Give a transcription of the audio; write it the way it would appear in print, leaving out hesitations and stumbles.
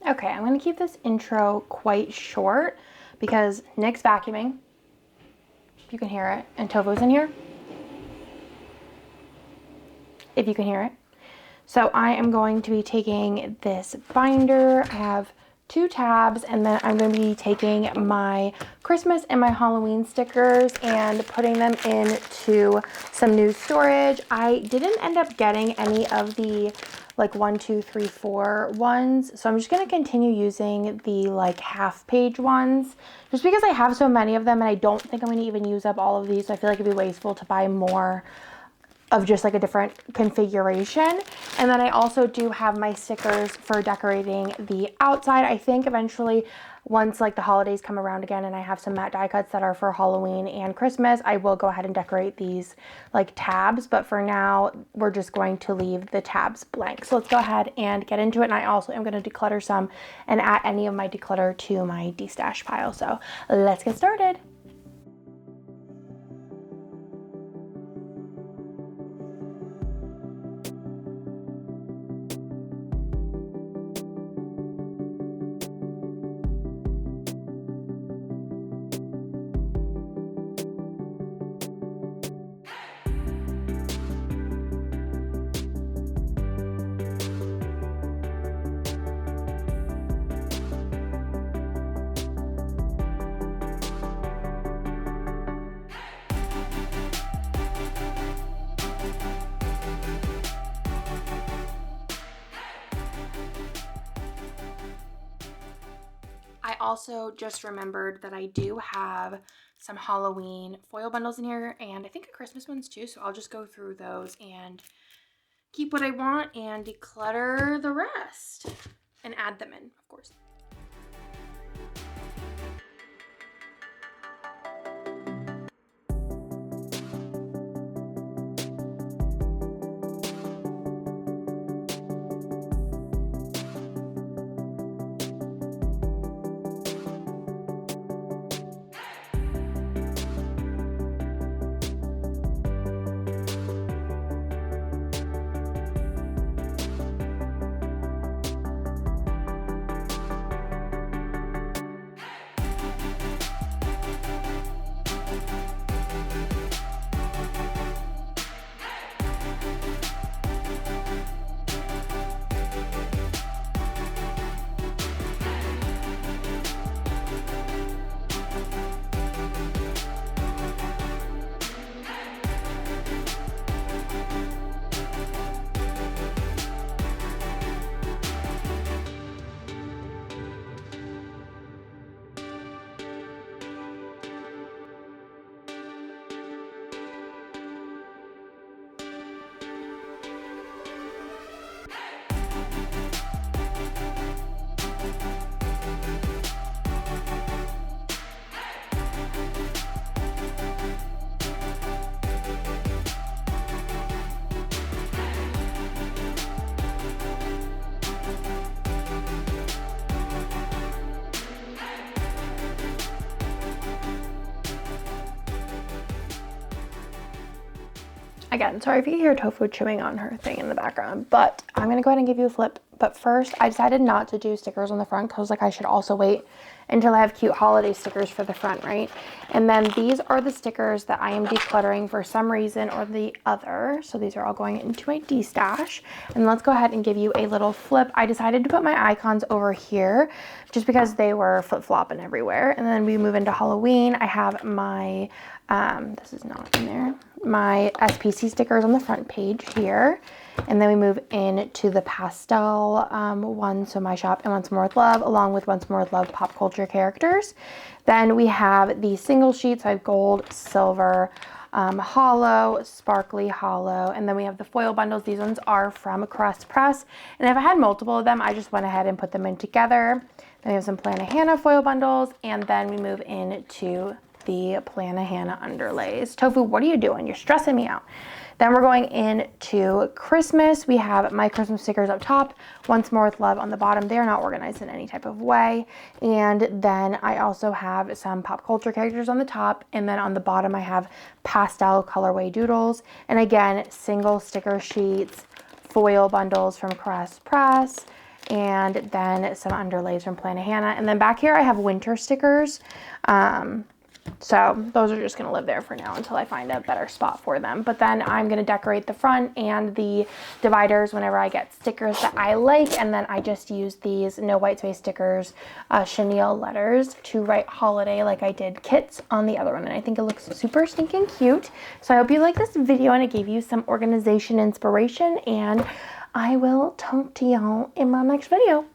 Okay, I'm going to keep this intro quite short because Nick's vacuuming, if you can hear it, and Tofu's in here, if you can hear it. So I am going to be taking this binder. I have 2 tabs, and then I'm going to be taking my Christmas and my Halloween stickers and putting them into some new storage. I didn't end up getting any of the like 1, 2, 3, 4 ones, so I'm just going to continue using the like half-page ones just because I have so many of them, and I don't think I'm going to even use up all of these, so I feel like it'd be wasteful to buy more of just like a different configuration. And then I also do have my stickers for decorating the outside. I think eventually, once like the holidays come around again and I have some matte die cuts that are for Halloween and Christmas, I will go ahead and decorate these like tabs, but for now we're just going to leave the tabs blank. So let's go ahead and get into it. And I also am going to declutter some and add any of my declutter to my destash pile. So let's get started. I also just remembered that I do have some Halloween foil bundles in here, and I think a Christmas ones too, so I'll just go through those and keep what I want and declutter the rest and add them in, of course. Again, sorry if you hear Tofu chewing on her thing in the background, but I'm gonna go ahead and give you a flip. But first, I decided not to do stickers on the front because like I should also wait until I have cute holiday stickers for the front, right? And then these are the stickers that I am decluttering for some reason or the other. So these are all going into my destash. And let's go ahead and give you a little flip. I decided to put my icons over here just because they were flip-flopping everywhere. And then we move into Halloween. I have my, this is not in there, my SPC stickers on the front page here. And then we move into the pastel one, so My Shop and Once More With Love, along with Once More With Love pop culture characters. Then we have the single sheets. I have gold, silver, hollow, sparkly hollow, and then we have the foil bundles. These ones are from Crest Press, and if I had multiple of them, I just went ahead and put them in together. Then we have some Plan of Hannah foil bundles, and then we move into the Plan of Hannah underlays. Tofu, what are you doing? You're stressing me out. Then we're going into Christmas. We have my Christmas stickers up top, Once More With Love on the bottom. They are not organized in any type of way. And then I also have some pop culture characters on the top. And then on the bottom, I have pastel colorway doodles. And again, single sticker sheets, foil bundles from Crest Press. and then some underlays from Planet Hannah. And then back here I have winter stickers. So those are just going to live there for now until I find a better spot for them. But then I'm going to decorate the front and the dividers whenever I get stickers that I like. And then I just use these no white space stickers, chenille letters to write holiday like I did Kit's on the other one. And I think it looks super stinking cute. So I hope you like this video and it gave you some organization inspiration. And I will talk to y'all in my next video.